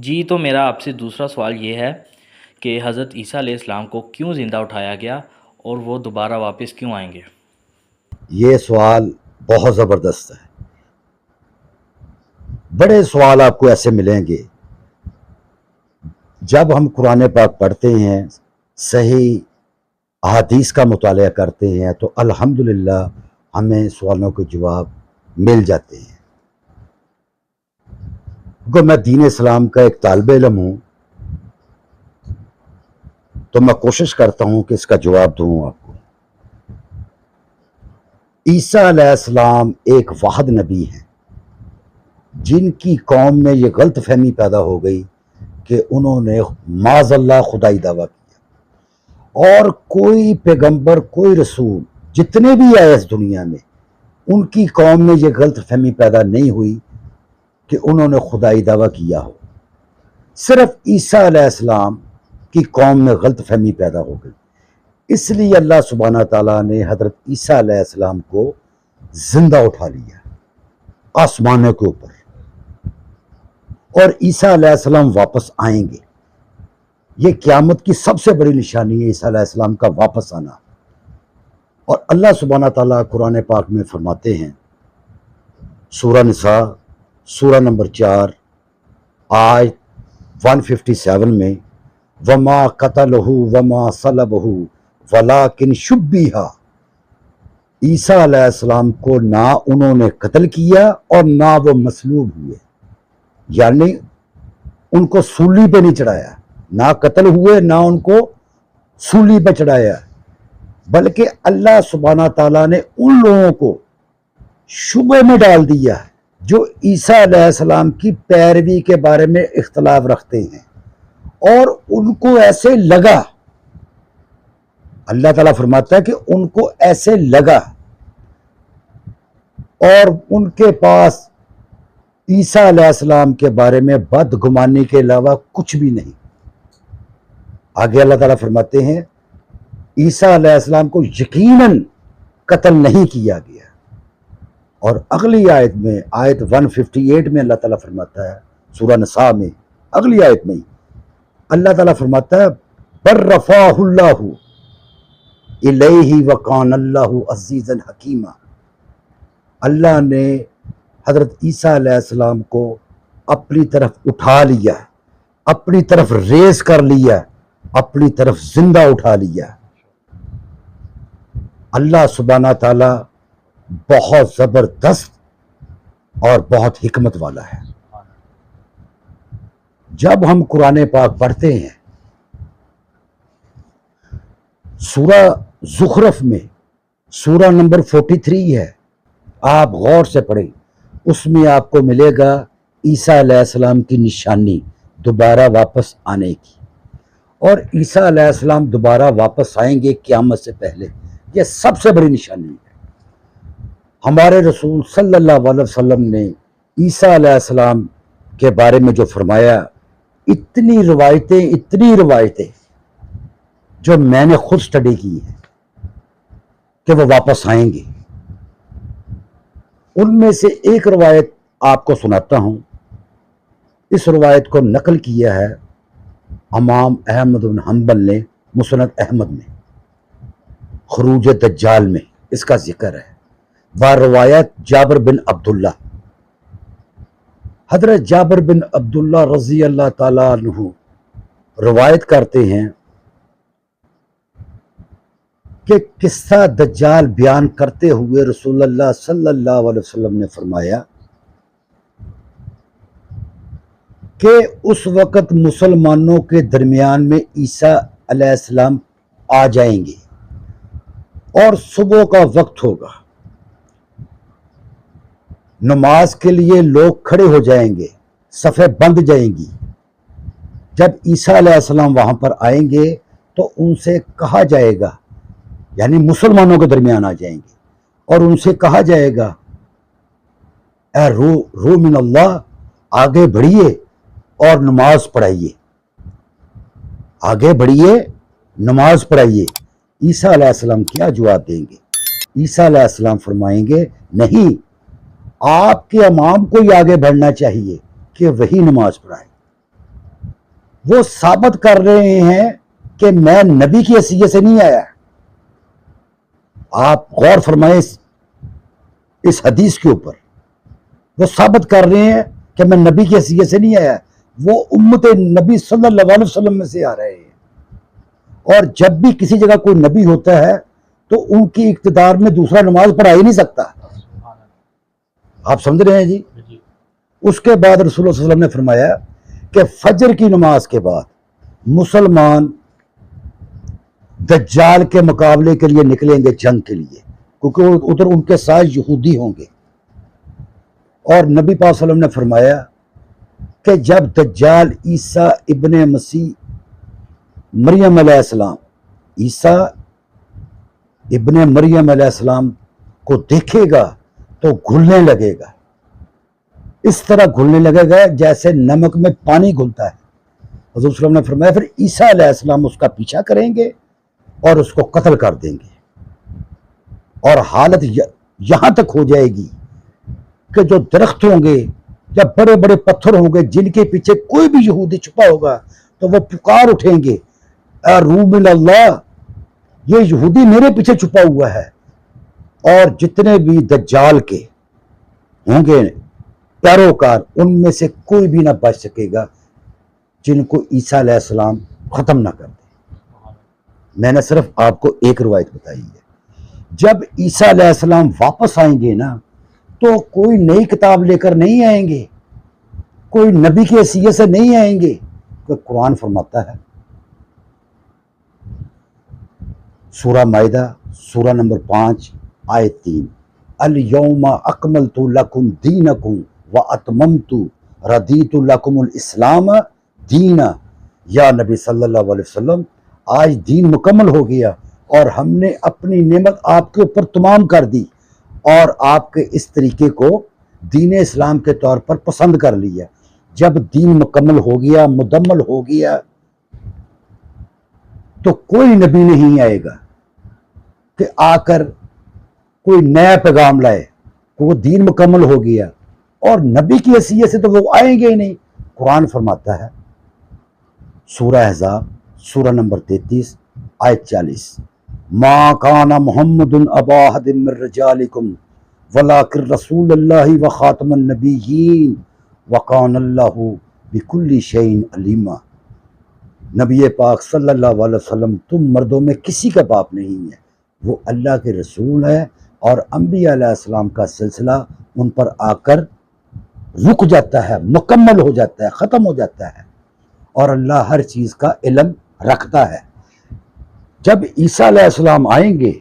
جی تو میرا آپ سے دوسرا سوال یہ ہے کہ حضرت عیسیٰ علیہ السلام کو کیوں زندہ اٹھایا گیا اور وہ دوبارہ واپس کیوں آئیں گے؟ یہ سوال بہت زبردست ہے. بڑے سوال آپ کو ایسے ملیں گے جب ہم قرآن پاک پڑھتے ہیں، صحیح احادیث کا مطالعہ کرتے ہیں تو الحمدللہ ہمیں سوالوں کے جواب مل جاتے ہیں. کیونکہ میں دین اسلام کا ایک طالب علم ہوں تو میں کوشش کرتا ہوں کہ اس کا جواب دوں آپ کو. عیسیٰ علیہ السلام ایک واحد نبی ہیں جن کی قوم میں یہ غلط فہمی پیدا ہو گئی کہ انہوں نے معاذ اللہ خدائی دعویٰ کیا، اور کوئی پیغمبر کوئی رسول جتنے بھی آئے اس دنیا میں ان کی قوم میں یہ غلط فہمی پیدا نہیں ہوئی کہ انہوں نے خدائی دعویٰ کیا ہو. صرف عیسیٰ علیہ السلام کی قوم میں غلط فہمی پیدا ہو گئی. اس لیے اللہ سبحانہ تعالیٰ نے حضرت عیسیٰ علیہ السلام کو زندہ اٹھا لیا آسمانوں کے اوپر، اور عیسیٰ علیہ السلام واپس آئیں گے. یہ قیامت کی سب سے بڑی نشانی ہے عیسیٰ علیہ السلام کا واپس آنا. اور اللہ سبحانہ تعالیٰ قرآن پاک میں فرماتے ہیں سورہ نساء سورہ نمبر 4 آیت 157 میں، وَمَا قَتَلَهُ وَمَا صَلَبَهُ وَلَٰكِنْ شُبِّهَ. عیسیٰ علیہ السلام کو نہ انہوں نے قتل کیا اور نہ وہ مصلوب ہوئے، یعنی ان کو سولی پہ نہیں چڑھایا، نہ قتل ہوئے نہ ان کو سولی پہ چڑھایا، بلکہ اللہ سبحانہ تعالیٰ نے ان لوگوں کو شبہ میں ڈال دیا جو عیسیٰ علیہ السلام کی پیروی کے بارے میں اختلاف رکھتے ہیں، اور ان کو ایسے لگا، اللہ تعالیٰ فرماتا ہے کہ ان کو ایسے لگا اور ان کے پاس عیسیٰ علیہ السلام کے بارے میں بدگمانی کے علاوہ کچھ بھی نہیں. آگے اللہ تعالیٰ فرماتے ہیں عیسیٰ علیہ السلام کو یقیناً قتل نہیں کیا گیا. اور اگلی آیت میں آیت 158 میں اللہ تعالیٰ فرماتا ہے سورہ نساء میں اگلی آیت میں اللہ تعالیٰ فرماتا ہے بر رفعہ اللہ الیہ وکان اللہ عزیزا حکیما. اللہ نے حضرت عیسیٰ علیہ السلام کو اپنی طرف اٹھا لیا، اپنی طرف ریز کر لیا، اپنی طرف زندہ اٹھا لیا. اللہ سبحانہ تعالیٰ بہت زبردست اور بہت حکمت والا ہے. جب ہم قرآن پاک پڑھتے ہیں سورہ زخرف میں سورہ نمبر 43 ہے، آپ غور سے پڑھیں، اس میں آپ کو ملے گا عیسیٰ علیہ السلام کی نشانی دوبارہ واپس آنے کی. اور عیسیٰ علیہ السلام دوبارہ واپس آئیں گے قیامت سے پہلے، یہ سب سے بڑی نشانی ہے. ہمارے رسول صلی اللہ علیہ وسلم نے عیسیٰ علیہ السلام کے بارے میں جو فرمایا، اتنی روایتیں جو میں نے خود سٹڈی کی ہیں کہ وہ واپس آئیں گے. ان میں سے ایک روایت آپ کو سناتا ہوں. اس روایت کو نقل کیا ہے امام احمد بن حنبل نے مسند احمد میں، خروج دجال میں اس کا ذکر ہے. روایت جابر بن عبداللہ، حضرت جابر بن عبداللہ رضی اللہ تعالیٰ عنہ روایت کرتے ہیں کہ قصہ دجال بیان کرتے ہوئے رسول اللہ صلی اللہ علیہ وسلم نے فرمایا کہ اس وقت مسلمانوں کے درمیان میں عیسیٰ علیہ السلام آ جائیں گے اور صبح کا وقت ہوگا، نماز کے لیے لوگ کھڑے ہو جائیں گے، صفیں بند جائیں گی. جب عیسیٰ علیہ السلام وہاں پر آئیں گے تو ان سے کہا جائے گا، یعنی مسلمانوں کے درمیان آ جائیں گے اور ان سے کہا جائے گا اے روح من اللہ، آگے بڑھیے اور نماز پڑھائیے، آگے بڑھیے نماز پڑھائیے. عیسیٰ علیہ السلام کیا جواب دیں گے؟ عیسیٰ علیہ السلام فرمائیں گے نہیں، آپ کے امام کو ہی آگے بڑھنا چاہیے کہ وہی نماز پڑھائے. وہ ثابت کر رہے ہیں کہ میں نبی کی حیثیت سے نہیں آیا. آپ غور فرمائیں اس حدیث کے اوپر. وہ ثابت کر رہے ہیں کہ میں نبی کی حیثیت سے نہیں آیا, وہ امت نبی صلی اللہ علیہ وسلم میں سے آ رہے ہیں. اور جب بھی کسی جگہ کوئی نبی ہوتا ہے تو ان کی اقتدار میں دوسرا نماز پڑھا ہی نہیں سکتا. آپ سمجھ رہے ہیں جی؟ اس کے بعد رسول اللہ صلی اللہ علیہ وسلم نے فرمایا کہ فجر کی نماز کے بعد مسلمان دجال کے مقابلے کے لیے نکلیں گے, جنگ کے لیے, کیونکہ ادھر ان کے ساتھ یہودی ہوں گے. اور نبی پاک صلی اللہ علیہ وسلم نے فرمایا کہ جب دجال عیسیٰ ابن مسیح مریم علیہ السلام, عیسیٰ ابن مریم علیہ السلام کو دیکھے گا تو گھلنے لگے گا, اس طرح گھلنے لگے گا جیسے نمک میں پانی گھلتا ہے. حضور صلی اللہ علیہ وسلم نے فرمایا پھر عیسیٰ علیہ السلام اس کا پیچھا کریں گے اور اس کو قتل کر دیں گے, اور حالت یہاں تک ہو جائے گی کہ جو درخت ہوں گے یا بڑے بڑے پتھر ہوں گے جن کے پیچھے کوئی بھی یہودی چھپا ہوگا تو وہ پکار اٹھیں گے, اے روح من اللہ, یہ یہودی میرے پیچھے چھپا ہوا ہے. اور جتنے بھی دجال کے ہوں گے پیروکار, ان میں سے کوئی بھی نہ بچ سکے گا جن کو عیسیٰ علیہ السلام ختم نہ کر دے. میں نے صرف آپ کو ایک روایت بتائی ہے. جب عیسیٰ علیہ السلام واپس آئیں گے نا تو کوئی نئی کتاب لے کر نہیں آئیں گے, کوئی نبی کی حیثیت سے نہیں آئیں گے. کہ قرآن فرماتا ہے سورہ مائدہ سورہ نمبر 5 آیت 3, الیوم اکملت لکم دینکم واتممت رضیت لکم الاسلام دینا. یا نبی صلی اللہ علیہ وسلم, آج دین مکمل ہو گیا اور ہم نے اپنی نعمت آپ کے اوپر تمام کر دی اور آپ کے اس طریقے کو دین اسلام کے طور پر پسند کر لیا. جب دین مکمل ہو گیا, مدمل ہو گیا, تو کوئی نبی نہیں آئے گا کہ آ کر کوئی نیا پیغام لائے, وہ دین مکمل ہو گیا. اور نبی کی حیثیت سے تو وہ آئیں گے ہی نہیں. قرآن فرماتا ہے سورہ احزاب سورہ نمبر 33 آیت 40, ما کان محمد ابا احد من رجالکم ولکن رسول اللہ وخاتم النبیین وکان اللہ بکل شیء علیما. نبی پاک صلی اللہ علیہ وسلم تم مردوں میں کسی کا باپ نہیں ہے, وہ اللہ کے رسول ہے اور انبیاء علیہ السلام کا سلسلہ ان پر آ کر رک جاتا ہے, مکمل ہو جاتا ہے, ختم ہو جاتا ہے, اور اللہ ہر چیز کا علم رکھتا ہے. جب عیسیٰ علیہ السلام آئیں گے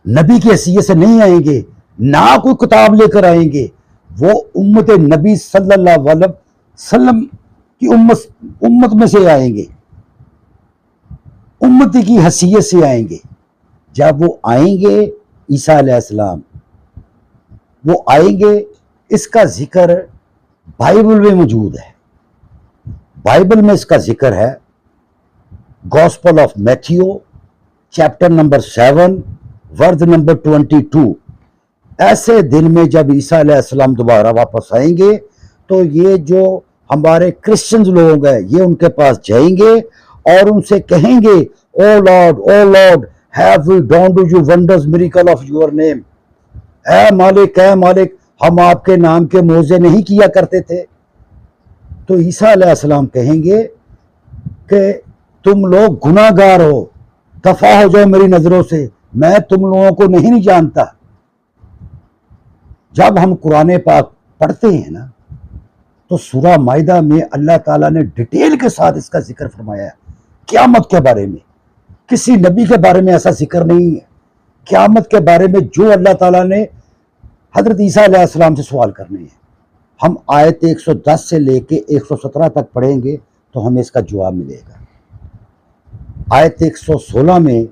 نبی کی حیثیت سے نہیں آئیں گے, نہ کوئی کتاب لے کر آئیں گے, وہ امت نبی صلی اللہ علیہ وسلم کی امت میں سے آئیں گے, امتی کی حیثیت سے آئیں گے. جب وہ آئیں گے عیسیٰ علیہ السلام, وہ آئیں گے, اس کا ذکر بائبل میں موجود ہے. بائبل میں اس کا ذکر ہے gospel of Matthew chapter number 7 ورد نمبر 22. ایسے دن میں جب عیسیٰ علیہ السلام دوبارہ واپس آئیں گے تو یہ جو ہمارے کرسچنز لوگ ہیں یہ ان کے پاس جائیں گے اور ان سے کہیں گے, او lord have we done to you wonders miracle of your name, اے مالک ہم آپ کے نام کے معجزے نہیں کیا کرتے تھے. تو عیسیٰ علیہ السلام کہیں گے کہ تم لوگ گناہ گار ہو, دفع ہو جاؤ میری نظروں سے, میں تم لوگوں کو نہیں جانتا. جب ہم قرآن پاک پڑھتے ہیں نا تو سورہ مائدہ میں اللہ تعالیٰ نے ڈیٹیل کے ساتھ اس کا ذکر فرمایا ہے. قیامت کے بارے میں کسی نبی کے بارے میں ایسا ذکر نہیں ہے. قیامت کے بارے میں جو اللہ تعالیٰ نے حضرت عیسیٰ علیہ السلام سے سوال کرنے ہیں, ہم آیت 110 سے لے کے 117 تک پڑھیں گے تو ہمیں اس کا جواب ملے گا. آیت 116 میں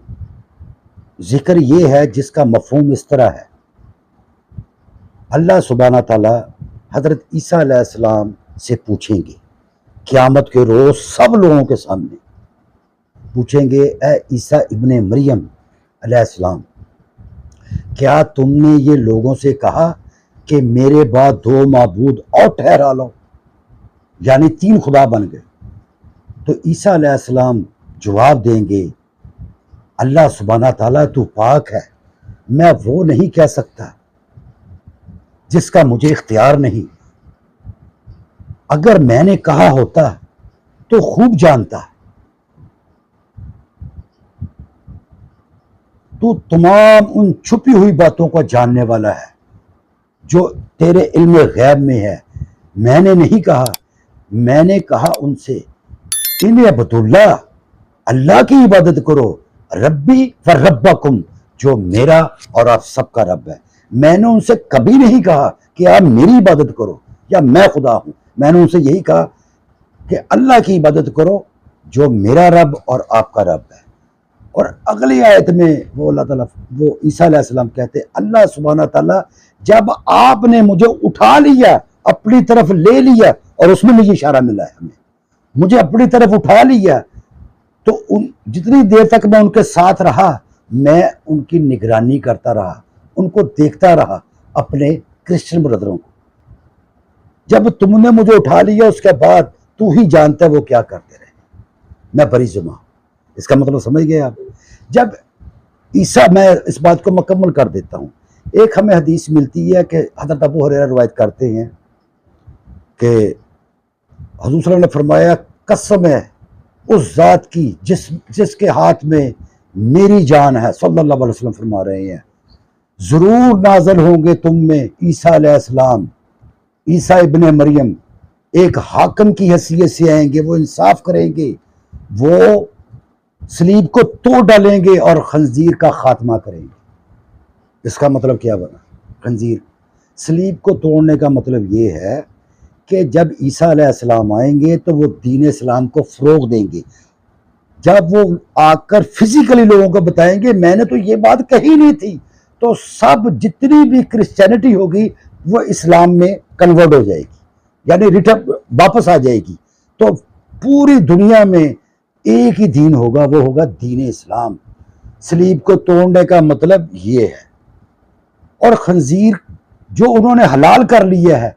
ذکر یہ ہے جس کا مفہوم اس طرح ہے, اللہ سبحانہ تعالیٰ حضرت عیسیٰ علیہ السلام سے پوچھیں گے قیامت کے روز سب لوگوں کے سامنے پوچھیں گے, اے عیسیٰ ابن مریم علیہ السلام, کیا تم نے یہ لوگوں سے کہا کہ میرے بعد 2 معبود اور ٹھہرا لو, یعنی 3 خدا بن گئے, تو عیسیٰ علیہ السلام جواب دیں گے اللہ سبحانہ تعالیٰ تو پاک ہے، میں وہ نہیں کہہ سکتا جس کا مجھے اختیار نہیں، اگر میں نے کہا ہوتا تو خوب جانتا، تو تمام ان چھپی ہوئی باتوں کو جاننے والا ہے جو تیرے علم غیب میں ہے۔ میں نے نہیں کہا، میں نے کہا ان سے ان عبداللہ، اللہ کی عبادت کرو، ربی و ربکم، جو میرا اور آپ سب کا رب ہے۔ میں نے ان سے کبھی نہیں کہا کہ آپ میری عبادت کرو یا میں خدا ہوں، میں نے ان سے یہی کہا کہ اللہ کی عبادت کرو جو میرا رب اور آپ کا رب ہے۔ اور اگلی آیت میں وہ اللہ تعالیٰ، وہ عیسیٰ علیہ السلام کہتے اللہ سبحانہ تعالیٰ جب آپ نے مجھے اٹھا لیا، اپنی طرف لے لیا، اور اس میں مجھے اشارہ ملا ہے ہمیں، مجھے اپنی طرف اٹھا لیا، تو جتنی دیر تک میں ان کے ساتھ رہا میں ان کی نگرانی کرتا رہا، ان کو دیکھتا رہا، اپنے کرسچن برادروں کو۔ جب تم نے مجھے اٹھا لیا اس کے بعد تو ہی جانتا ہے وہ کیا کرتے رہے، میں بری ذمہ ہوں۔ اس کا مطلب سمجھ گئے آپ؟ جب عیسیٰ، میں اس بات کو مکمل کر دیتا ہوں، ایک ہمیں حدیث ملتی ہے کہ حضرت ابو ہریرہ روایت کرتے ہیں کہ حضور صلی اللہ علیہ وسلم نے فرمایا قسم ہے اس ذات کی جس کے ہاتھ میں میری جان ہے، صلی اللہ علیہ وسلم فرما رہے ہیں، ضرور نازل ہوں گے تم میں عیسیٰ علیہ السلام، عیسیٰ ابن مریم، ایک حاکم کی حیثیت سے آئیں گے، وہ انصاف کریں گے، وہ صلیب کو توڑ ڈالیں گے اور خنزیر کا خاتمہ کریں گے۔ اس کا مطلب کیا بنا؟ خنزیر، صلیب کو توڑنے کا مطلب یہ ہے کہ جب عیسیٰ علیہ السلام آئیں گے تو وہ دین اسلام کو فروغ دیں گے، جب وہ آ کر فزیکلی لوگوں کو بتائیں گے میں نے تو یہ بات کہی نہیں تھی، تو سب جتنی بھی کرسچینٹی ہوگی وہ اسلام میں کنورٹ ہو جائے گی، یعنی ریٹرن واپس آ جائے گی، تو پوری دنیا میں ایک ہی دین ہوگا، وہ ہوگا دین اسلام۔ صلیب کو توڑنے کا مطلب یہ ہے، اور خنزیر جو انہوں نے حلال کر لیا ہے،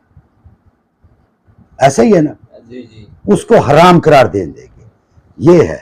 ایسا ہی ہے نا، اس کو حرام قرار دیں گے، یہ ہے۔